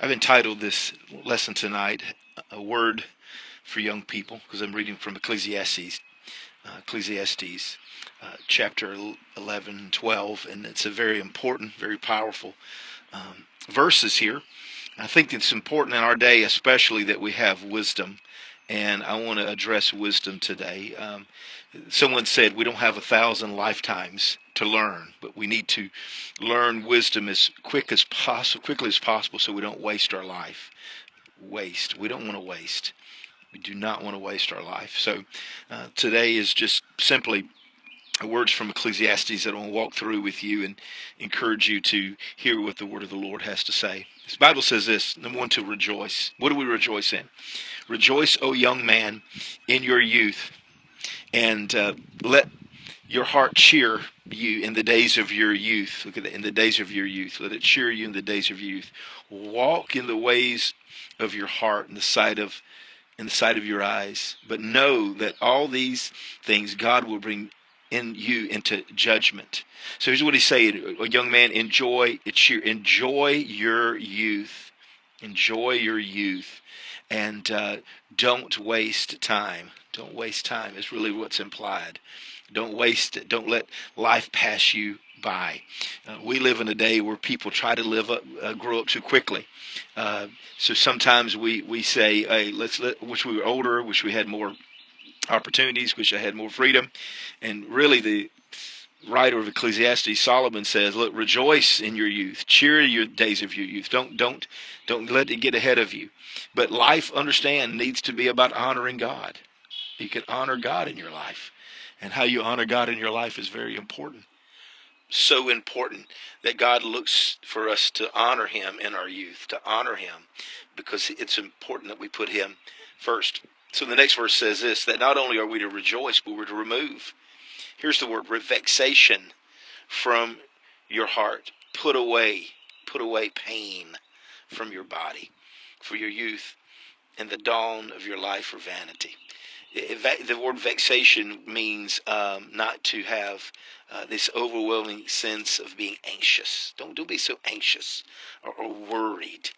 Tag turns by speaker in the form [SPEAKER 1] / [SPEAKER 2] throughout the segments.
[SPEAKER 1] I've entitled this lesson tonight, A Word for Young People, because I'm reading from Ecclesiastes chapter 11 and 12, and it's a very important, very powerful verses here. I think it's important in our day, especially, that we have wisdom, and I want to address wisdom today. Someone said we don't have 1,000 lifetimes to learn, but we need to learn wisdom as quickly as possible, so we don't waste our life. We don't want to waste. We do not want to waste our life. So today is just simply words from Ecclesiastes that I want to walk through with you and encourage you to hear what the word of the Lord has to say. This Bible says this, number one, to rejoice. What do we rejoice in? Rejoice, O young man, in your youth, and let your heart cheer you in the days of your youth. Look at that, in the days of your youth. Let it cheer you in the days of youth. Walk in the ways of your heart in the sight of your eyes. But know that all these things God will bring in you into judgment. So here's what he's saying: a young man, enjoy your youth. Enjoy your youth, and don't waste time. Don't waste time is really what's implied. Don't waste it. Don't let life pass you by. We live in a day where people try to grow up too quickly. So sometimes we say, "Hey, wish we were older. Wish we had more opportunities. Wish I had more freedom." And really, the writer of Ecclesiastes, Solomon, says, "Look, rejoice in your youth. Cheer your days of your youth. Don't let it get ahead of you." But life, understand, needs to be about honoring God. You can honor God in your life, and how you honor God in your life is very important. So important that God looks for us to honor Him in our youth, to honor Him, because it's important that we put Him first. So the next verse says this, that not only are we to rejoice, but we're to remove. Here's the word, vexation from your heart. Put away pain from your body, for your youth and the dawn of your life for vanity. The word vexation means not to have this overwhelming sense of being anxious. Don't be so anxious or worried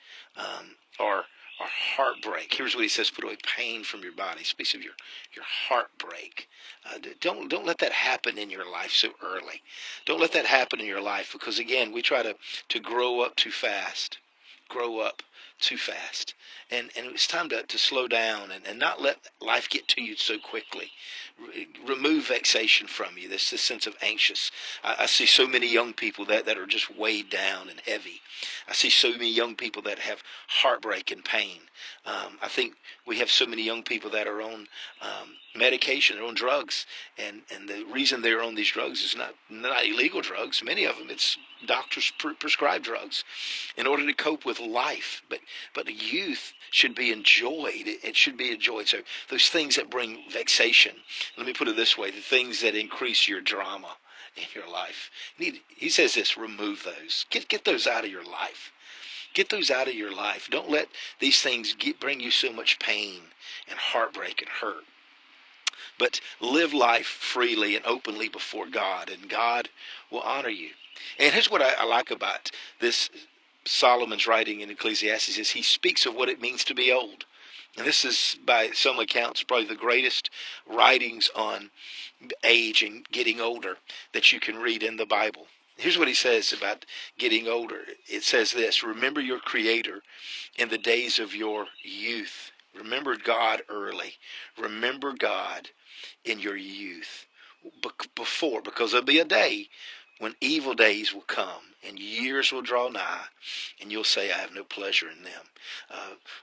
[SPEAKER 1] or heartbreak. Here's what he says: put away pain from your body. He speaks of your heartbreak. Don't let that happen in your life so early. Don't let that happen in your life, because again, we try to grow up too fast. Grow up too fast. And it's time to slow down and not let life get to you so quickly. Remove vexation from you, this sense of anxious. I see so many young people that are just weighed down and heavy. I see so many young people that have heartbreak and pain. I think we have so many young people that are on medication, they're on drugs, and the reason they're on these drugs is not illegal drugs. Many of them, it's doctors prescribe drugs in order to cope with life. But youth should be enjoyed. It should be enjoyed. So those things that bring vexation, let me put it this way: the things that increase your drama in your life. He says this: remove those. Get those out of your life. Get those out of your life. Don't let these things bring you so much pain and heartbreak and hurt. But live life freely and openly before God, and God will honor you. And here's what I like about this Solomon's writing in Ecclesiastes is he speaks of what it means to be old. And this is, by some accounts, probably the greatest writings on age and getting older that you can read in the Bible. Here's what he says about getting older. It says this: remember your Creator in the days of your youth. Remember God early. Remember God in your youth. Because there'll be a day when evil days will come and years will draw nigh, and you'll say, I have no pleasure in them.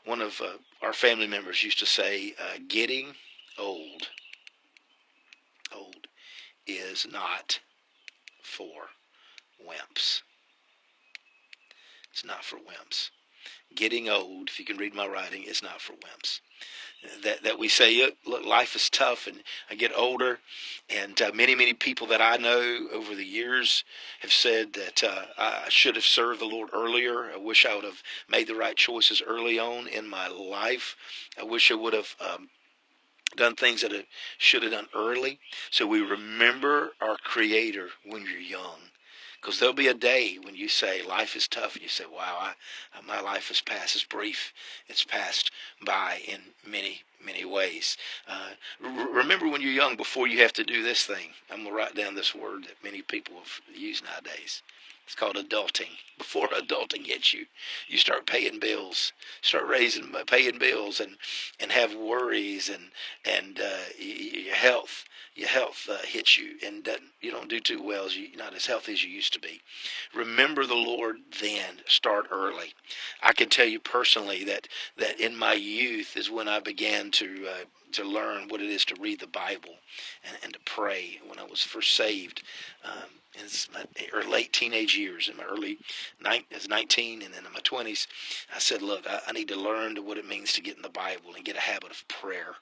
[SPEAKER 1] One of our family members used to say, getting old is not for wimps. It's not for wimps. Getting old, if you can read my writing, is not for wimps. That we say, look, life is tough, and I get older, and many people that I know over the years have said that I should have served the Lord earlier. I wish I would have made the right choices early on in my life. I wish I would have done things that I should have done early. So we remember our Creator when you're young. Because there'll be a day when you say life is tough, and you say, wow, my life has passed. It's brief. It's passed by in many, many ways. Remember when you're young, before you have to do this thing. I'm going to write down this word that many people have used nowadays. It's called adulting. Before adulting hits you, you start paying bills, paying bills, and have worries, and your health. Your health hits you, and you don't do too well. You're not as healthy as you used to be. Remember the Lord then. Start early. I can tell you personally that in my youth is when I began to learn what it is to read the Bible and to pray. When I was first saved, in my late teenage years, in my I was 19, and then in my 20s, I said, look, I need to learn what it means to get in the Bible and get a habit of prayer.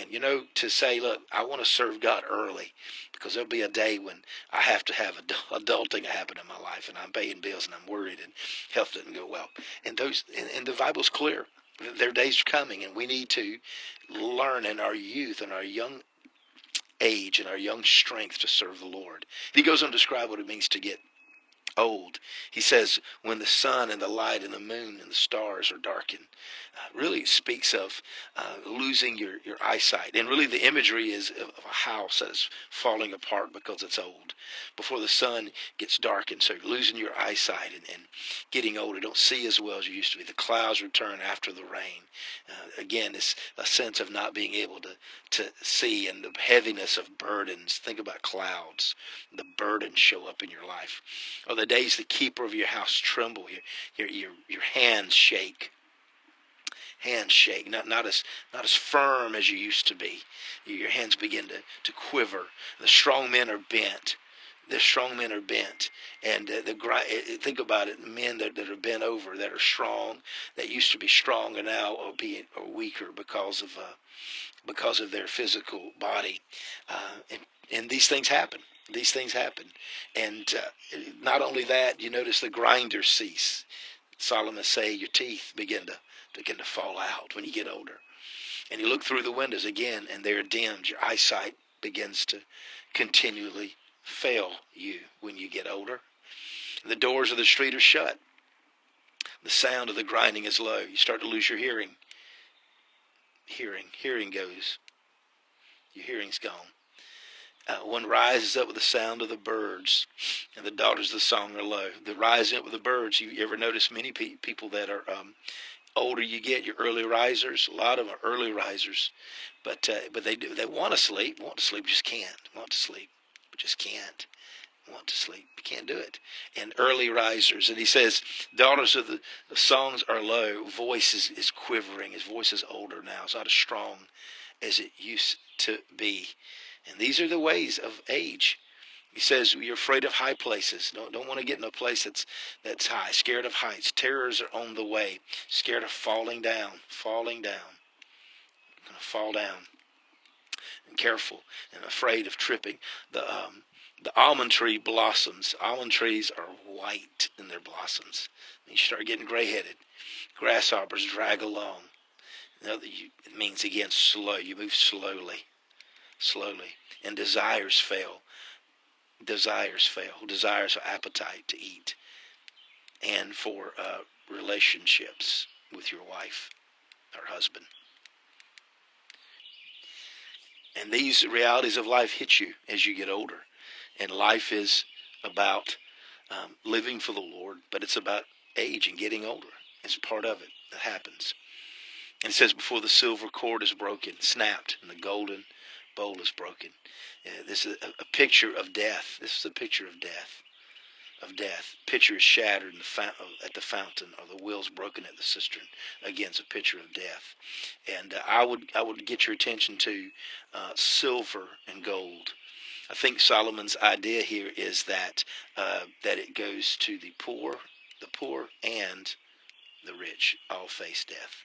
[SPEAKER 1] And, to say, look, I want to serve God early, because there'll be a day when I have to have adulting happen in my life, and I'm paying bills, and I'm worried, and health doesn't go well. And the Bible's clear. Their days are coming, and we need to learn in our youth and our young age and our young strength to serve the Lord. He goes on to describe what it means to get old. He says, when the sun and the light and the moon and the stars are darkened, really speaks of losing your eyesight. And really the imagery is of a house that is falling apart because it's old. Before the sun gets darkened, so losing your eyesight and getting older, don't see as well as you used to be. The clouds return after the rain. Again, it's a sense of not being able to see, and the heaviness of burdens. Think about clouds. The burdens show up in your life. Or the days the keeper of your house tremble, your hands shake. Hands shake, not as firm as you used to be. Your hands begin to quiver. The strong men are bent. The strong men are bent, and think about it. Men that are bent over, that are strong, that used to be strong, and now are weaker because of their physical body, and these things happen. These things happen, and not only that, you notice the grinders cease. Solomon say your teeth begin to fall out when you get older, and you look through the windows again, and they're dimmed. Your eyesight begins to continually fail you when you get older. The doors of the street are shut. The sound of the grinding is low. You start to lose your hearing. Hearing goes. Your hearing's gone. One rises up with the sound of the birds, and the daughters of the song are low. The rising up with the birds. You ever notice many people that are older you get, your early risers? A lot of them are early risers, but they want to sleep, just can't. Want to sleep, but just can't. Want to sleep, you can't do it. And early risers, and he says, daughters of the songs are low. Voice is quivering. His voice is older now. It's not as strong as it used to be. And these are the ways of age. He says you're afraid of high places. Don't want to get in a place that's high. Scared of heights. Terrors are on the way. Scared of falling down. Falling down. I'm going to fall down. And careful. And afraid of tripping. The almond tree blossoms. Almond trees are white in their blossoms. And you start getting gray-headed. Grasshoppers drag along. It means, again, slow. You move slowly. And desires fail. Desires for appetite to eat, and for relationships with your wife or husband. And these realities of life hit you as you get older. And life is about living for the Lord, but it's about age and getting older. It's part of it that happens. And it says, before the silver cord is broken, snapped, and the golden bowl is broken. This is a picture of death. This is a picture of death. Pitcher is shattered at the fountain, or the wheels broken at the cistern. Again, it's a picture of death. And I would get your attention to silver and gold. I think Solomon's idea here is that it goes to the poor and the rich. All face death.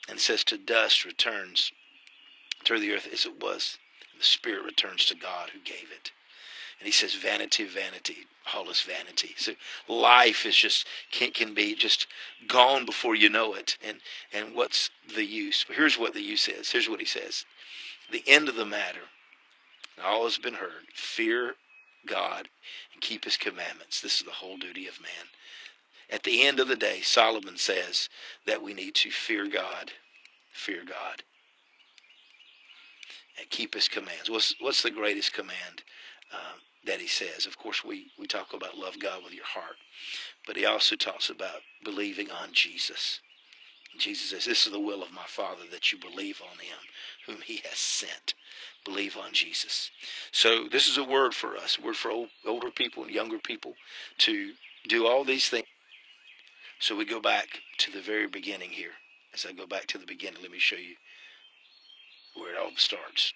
[SPEAKER 1] And it says, to dust returns to the earth as it was, and the spirit returns to God who gave it. And he says, vanity, all is vanity. So life is can be just gone before you know it. And what's the use? But here's what the use is. Here's what he says. The end of the matter, all has been heard. Fear God and keep his commandments. This is the whole duty of man. At the end of the day, Solomon says that we need to fear God, and keep his commands. What's the greatest command that he says? Of course, we talk about love God with your heart, but he also talks about believing on Jesus. Jesus says, this is the will of my Father, that you believe on him whom he has sent. Believe on Jesus. So this is a word for us, a word for older people and younger people to do all these things. So we go back to the very beginning here. As I go back to the beginning, let me show you where it all starts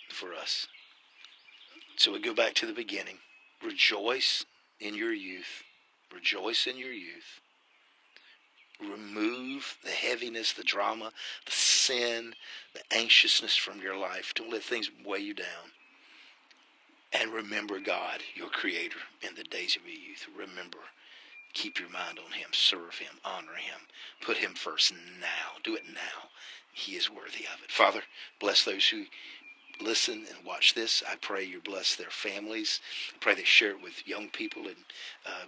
[SPEAKER 1] for us. So we go back to the beginning. Rejoice in your youth. Rejoice in your youth. Remove the heaviness, the drama, the sin, the anxiousness from your life. Don't let things weigh you down. And remember God, your Creator, in the days of your youth. Remember. Keep your mind on him. Serve him. Honor him. Put him first now. Do it now. He is worthy of it. Father, bless those who listen and watch this. I pray you bless their families. I pray they share it with young people and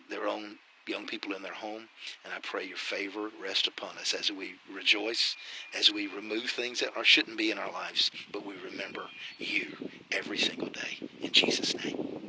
[SPEAKER 1] their own young people in their home. And I pray your favor rest upon us as we rejoice, as we remove things that shouldn't be in our lives, but we remember you every single day. In Jesus' name.